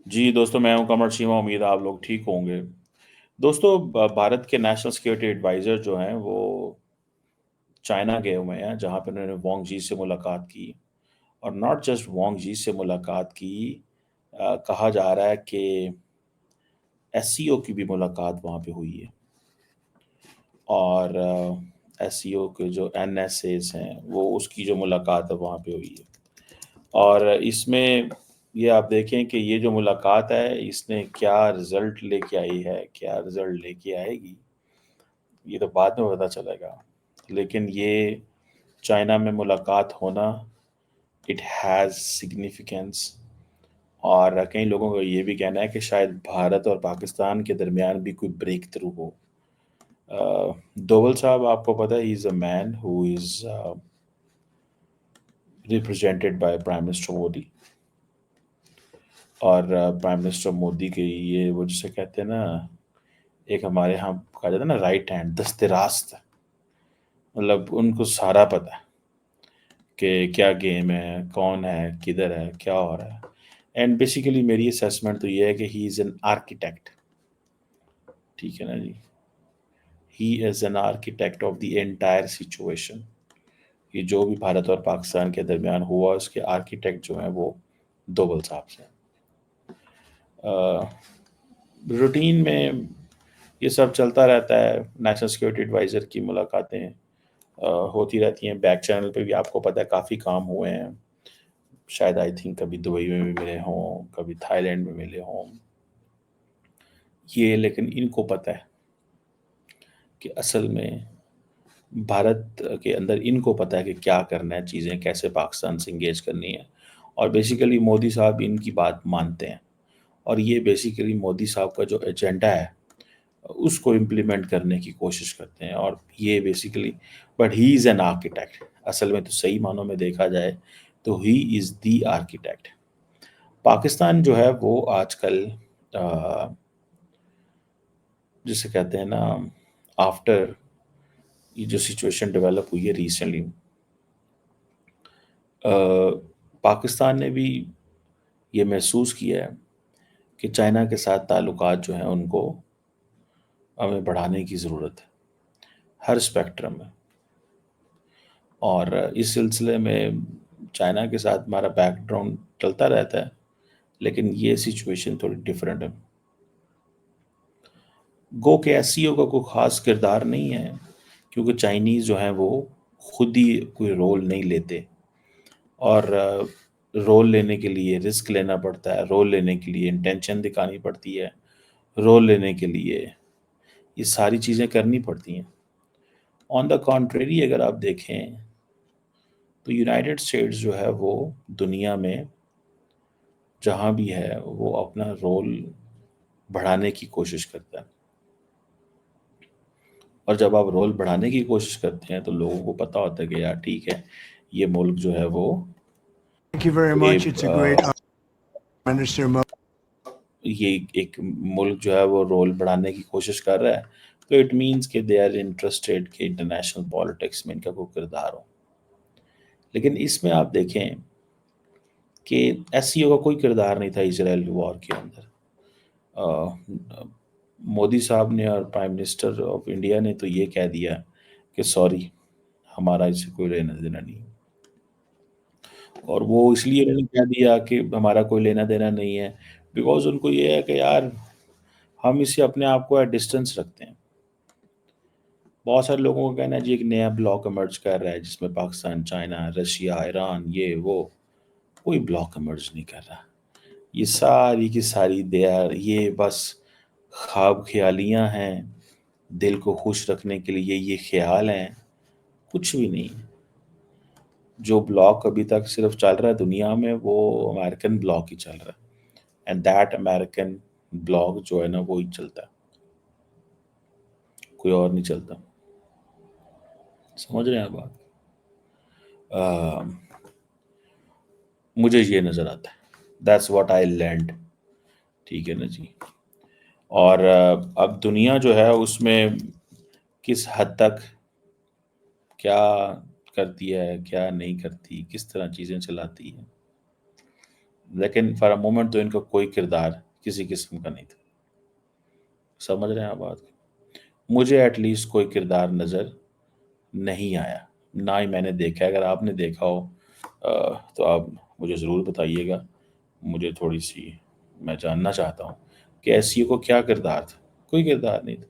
जी, दोस्तों मैं हूँ कमर शिवा, उम्मीद है आप लोग ठीक होंगे। दोस्तों भारत के नेशनल सिक्योरिटी एडवाइज़र जो हैं वो चाइना गए हुए हैं, जहाँ पे उन्होंने वांग जी से मुलाकात की और नॉट जस्ट वांग जी से मुलाकात की, कहा जा रहा है कि एससीओ की भी मुलाकात वहाँ पे हुई है और एससीओ के जो एनएसएज़ हैं वो उसकी जो मुलाकात है वहाँ पे हुई है। और इसमें ये आप देखें कि ये जो मुलाकात है इसने क्या रिज़ल्ट लेके आई है, क्या रिज़ल्ट लेके आएगी, ये तो बाद में पता चलेगा। लेकिन ये चाइना में मुलाकात होना, इट हैज़ सिग्निफिकेंस। और कई लोगों का ये भी कहना है कि शायद भारत और पाकिस्तान के दरमियान भी कोई ब्रेक थ्रू हो। दोवल साहब, आपको पता है, he is a man who is represented by prime minister Modi. और प्राइम मिनिस्टर मोदी के ये वो जिसे कहते हैं ना, एक हमारे यहाँ कहा जाता है ना, राइट हैंड, दस्ते-रास्त। मतलब उनको सारा पता है कि क्या गेम है, कौन है, किधर है, क्या हो रहा है। एंड बेसिकली मेरी असेसमेंट तो ये है कि ही इज़ एन आर्किटेक्ट। ठीक है ना जी? He is an architect of the entire situation. ये जो भी भारत और पाकिस्तान के दरमियान हुआ, उसके आर्किटेक्ट जो हैं वो दोवल साहब से हैं। रूटीन में ये सब चलता रहता है। नेशनल सिक्योरिटी एडवाइज़र की मुलाकातें होती रहती हैं। बैक चैनल पे भी आपको पता है काफ़ी काम हुए हैं। शायद आई थिंक कभी दुबई में भी मिले हों, कभी थाईलैंड में मिले हों। ये लेकिन इनको पता है कि असल में भारत के अंदर इनको पता है कि क्या करना है, चीज़ें कैसे पाकिस्तान से एंगेज करनी है। और बेसिकली मोदी साहब इनकी बात मानते हैं और ये बेसिकली मोदी साहब का जो एजेंडा है उसको इम्प्लीमेंट करने की कोशिश करते हैं। और ये basically, but he is an architect. असल में तो सही मानों में देखा जाए तो he is the architect. Pakistan जो है वो आजकल अ, जिसे कहते हैं ना, आफ्टर ये जो सिचुएशन डेवलप हुई है रिसेंटली, पाकिस्तान ने भी ये महसूस किया है कि चाइना के साथ ताल्लुकात जो हैं उनको हमें बढ़ाने की ज़रूरत है, हर स्पेक्ट्रम में। और इस सिलसिले में चाइना के साथ हमारा बैकग्राउंड चलता रहता है, लेकिन ये सिचुएशन थोड़ी डिफरेंट है। गो के एससीओ का कोई ख़ास किरदार नहीं है, क्योंकि चाइनीज़ जो हैं वो खुद ही कोई रोल नहीं लेते। और रोल लेने के लिए रिस्क लेना पड़ता है, रोल लेने के लिए इंटेंशन दिखानी पड़ती है, रोल लेने के लिए ये सारी चीज़ें करनी पड़ती हैं। ऑन द कॉन्ट्रेरी अगर आप देखें तो यूनाइटेड स्टेट्स जो है वो दुनिया में जहाँ भी है वो अपना रोल बढ़ाने की कोशिश करता है। और जब आप रोल बढ़ाने की कोशिश करते हैं तो लोगों को पता होता है कि यार ठीक है, ये मुल्क जो है वो Thank you very ये much. It's a great Minister Mo. ये एक मुल्क जो है वो रोल बढ़ाने की कोशिश कर रहा है, तो इट मीन्स कि दे आर इंटरेस्टेड कि इंटरनेशनल पॉलिटिक्स में इनका कोई किरदार हो। लेकिन इसमें आप देखें कि एससीओ का कोई किरदार नहीं था इसराइल वॉर के अंदर। मोदी साहब ने और प्राइम मिनिस्टर ऑफ इंडिया ने तो ये कह दिया कि सॉरी, हमारा इससे कोई लेना देना नहीं। और वो इसलिए उन्होंने कह दिया कि हमारा कोई लेना देना नहीं है, बिकॉज उनको ये है कि यार हम इससे अपने आप को एट डिस्टेंस रखते हैं। बहुत सारे लोगों का कहना है जी एक नया ब्लॉक इमर्ज कर रहा है जिसमें पाकिस्तान, चाइना, रशिया, ईरान, ये वो। कोई ब्लॉक इमर्ज नहीं कर रहा। ये सारी की सारी ये बस ख्वाब ख्यालियाँ हैं, दिल को खुश रखने के लिए ये ख्याल हैं, कुछ भी नहीं। जो ब्लॉक अभी तक सिर्फ चल रहा है दुनिया में वो अमेरिकन ब्लॉक ही चल रहा है। एंड दैट अमेरिकन ब्लॉक जो है ना वो ही चलता है, कोई और नहीं चलता। समझ रहे हैं आप बात? अ, मुझे ये नज़र आता है, दैट्स व्हाट आई लर्नड। ठीक है ना जी? और अब दुनिया जो है उसमें किस हद तक क्या करती है, क्या नहीं करती, किस तरह चीज़ें चलाती है, लेकिन फॉर अ मोमेंट तो इनका कोई किरदार किसी किस्म का नहीं था। समझ रहे हैं आप बात? मुझे एटलीस्ट कोई किरदार नज़र नहीं आया, ना ही मैंने देखा है। अगर आपने देखा हो तो आप मुझे ज़रूर बताइएगा। मुझे थोड़ी सी, मैं जानना चाहता हूँ कि एसईओ को क्या किरदार था। कोई किरदार नहीं था,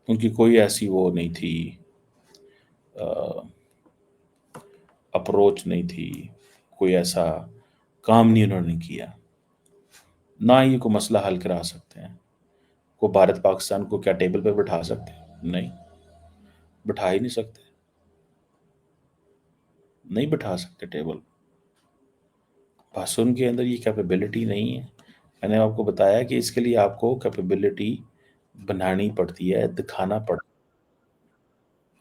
उनकी कोई ऐसी वो नहीं थी, अप्रोच नहीं थी, कोई ऐसा काम नहीं उन्होंने किया। ना ही कोई मसला हल करा सकते हैं। को भारत पाकिस्तान को क्या टेबल पे बिठा सकते हैं? नहीं, बिठा ही नहीं सकते, नहीं बिठा सकते टेबल। बस उनके अंदर ये कैपेबिलिटी नहीं है। मैंने आपको बताया कि इसके लिए आपको कैपेबिलिटी बनानी पड़ती है, दिखाना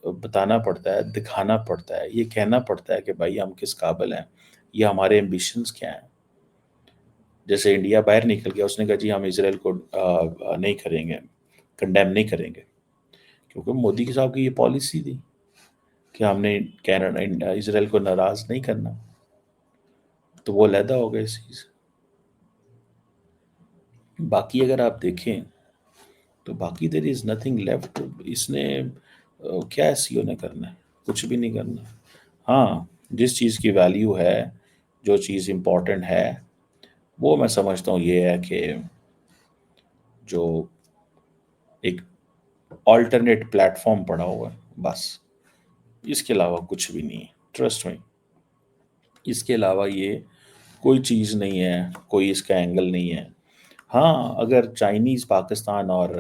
बताना पड़ता है, दिखाना पड़ता है, ये कहना पड़ता है कि भाई हम किस काबिल हैं, ये हमारे एम्बिशंस क्या हैं। जैसे इंडिया बाहर निकल गया, उसने कहा जी हम इसराइल को नहीं करेंगे, कंडेम नहीं करेंगे, क्योंकि मोदी के साहब की ये पॉलिसी थी कि हमने कनाडा इसराइल को नाराज नहीं करना। तो वो अलहदा हो गया इस चीज़। बाकी अगर आप देखें तो बाकी देर इज़ नथिंग लेफ्ट। इसने क्या सीओ ने करना है? कुछ भी नहीं करना। हाँ, जिस चीज़ की वैल्यू है, जो चीज़ इम्पोर्टेंट है, वो मैं समझता हूँ ये है कि जो एक ऑल्टरनेट प्लेटफॉर्म पड़ा हुआ है, बस। इसके अलावा कुछ भी नहीं है, ट्रस्ट में। इसके अलावा ये कोई चीज़ नहीं है, कोई इसका एंगल नहीं है। हाँ, अगर चाइनीज़ पाकिस्तान और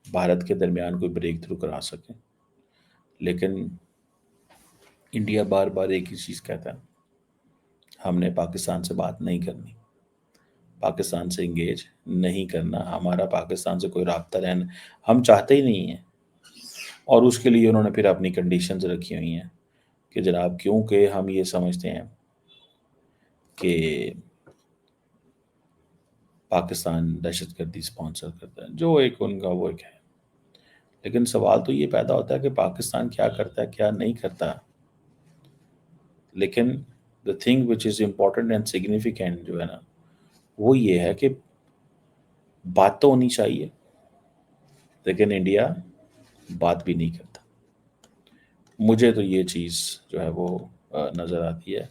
भारत के दरमियान कोई ब्रेक थ्रू करा सके, लेकिन इंडिया बार बार एक ही चीज़ कहता है, हमने पाकिस्तान से बात नहीं करनी, पाकिस्तान से इंगेज नहीं करना, हमारा पाकिस्तान से कोई राब्ता रहना हम चाहते ही नहीं है। और उसके लिए उन्होंने फिर अपनी कंडीशंस रखी हुई हैं कि जनाब, क्योंकि हम ये समझते हैं कि पाकिस्तान दहशतगर्दी स्पॉन्सर करता है, जो एक उनका वो एक है। लेकिन सवाल तो ये पैदा होता है कि पाकिस्तान क्या करता है, क्या नहीं करता। लेकिन the thing which is important and significant जो है ना, वो ये है कि बात तो होनी चाहिए, लेकिन इंडिया बात भी नहीं करता। मुझे तो ये चीज़ जो है वो नज़र आती है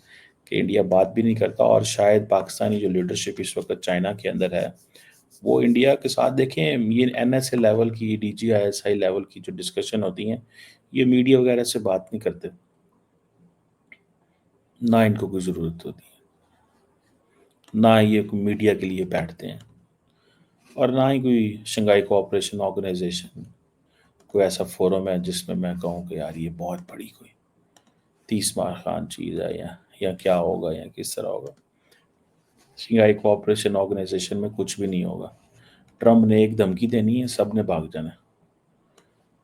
कि इंडिया बात भी नहीं करता। और शायद पाकिस्तानी जो लीडरशिप इस वक्त चाइना के अंदर है, वो इंडिया के साथ देखें, ये एनएसए लेवल की, डीजीआईएसआई लेवल की जो डिस्कशन होती हैं, ये मीडिया वगैरह से बात नहीं करते, ना इनको कोई ज़रूरत होती है, ना ये मीडिया के लिए बैठते हैं, और ना ही कोई शंघाई कोऑपरेशन ऑर्गेनाइजेशन कोई ऐसा फोरम है जिसमें मैं कहूँ कि यार ये बहुत बड़ी कोई 30 मार खान चीज़ है, या क्या होगा या किस तरह होगा। शंघाई कोऑपरेशन ऑर्गेनाइजेशन में कुछ भी नहीं होगा। ट्रम्प ने एक धमकी देनी है, सब ने भाग जाना है।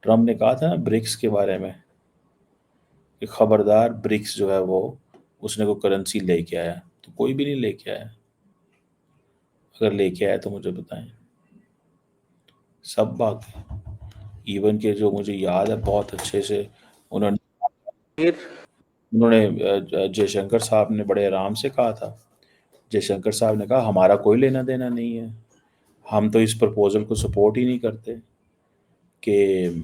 ट्रम्प ने कहा था ना ब्रिक्स के बारे में कि खबरदार, ब्रिक्स जो है वो उसने को करेंसी लेके आया, तो कोई भी नहीं लेके आया। अगर लेके आया तो मुझे बताएं। सब भाग गए। इवन के जो मुझे याद है बहुत अच्छे से, उन्होंने उन्होंने जयशंकर साहब ने बड़े आराम से कहा था। जयशंकर साहब ने कहा हमारा कोई लेना देना नहीं है, हम तो इस प्रपोजल को सपोर्ट ही नहीं करते कि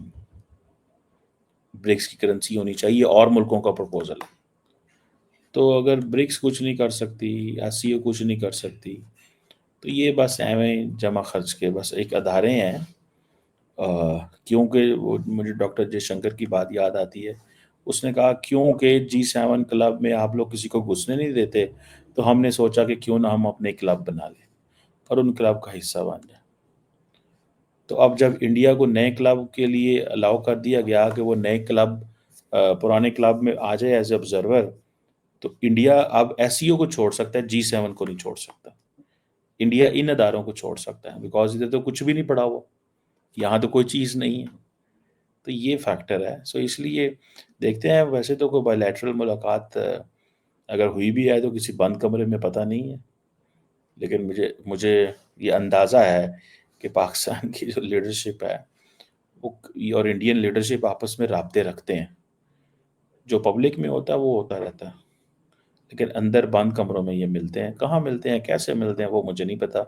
ब्रिक्स की करेंसी होनी चाहिए, और मुल्कों का प्रपोजल है। तो अगर ब्रिक्स कुछ नहीं कर सकती, एससीओ कुछ नहीं कर सकती, तो ये बस एवं जमा खर्च के बस एक अदारे हैं। क्योंकि वो मुझे डॉक्टर जयशंकर की बात याद आती है। उसने कहा क्योंकि G7 क्लब में आप लोग किसी को घुसने नहीं देते, तो हमने सोचा कि क्यों ना हम अपने क्लब बना लें और उन क्लब का हिस्सा बन जाए। तो अब जब इंडिया को नए क्लब के लिए अलाउ कर दिया गया कि वो नए क्लब पुराने क्लब में आ जाए एज ऑब्जर्वर, तो इंडिया अब एससीओ को छोड़ सकता है, G7 को नहीं छोड़ सकता। इंडिया इन अदारों को छोड़ सकता है, बिकॉज इधर तो कुछ भी नहीं पड़ा हुआ, यहाँ तो कोई चीज़ नहीं है। तो ये फैक्टर है। सो इसलिए देखते हैं। वैसे तो कोई बायलैटरल मुलाकात अगर हुई भी है तो किसी बंद कमरे में, पता नहीं है। लेकिन मुझे मुझे ये अंदाज़ा है कि पाकिस्तान की जो लीडरशिप है वो और इंडियन लीडरशिप आपस में राब्ते रखते हैं। जो पब्लिक में होता है वो होता रहता है, लेकिन अंदर बंद कमरों में ये मिलते हैं। कहाँ मिलते हैं, कैसे मिलते हैं, वो मुझे नहीं पता,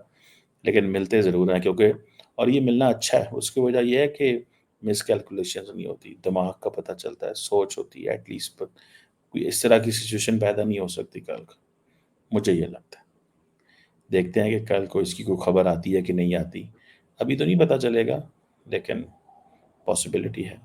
लेकिन मिलते ज़रूर हैं, क्योंकि और ये मिलना अच्छा है। उसकी वजह ये है कि मिसकैलकुलेशंस नहीं होती, दिमाग का पता चलता है, सोच होती है एटलीस्ट, पर कोई इस तरह की सिचुएशन पैदा नहीं हो सकती कल को, मुझे ये लगता है। देखते हैं कि कल को इसकी कोई खबर आती है कि नहीं आती। अभी तो नहीं पता चलेगा, लेकिन पॉसिबिलिटी है।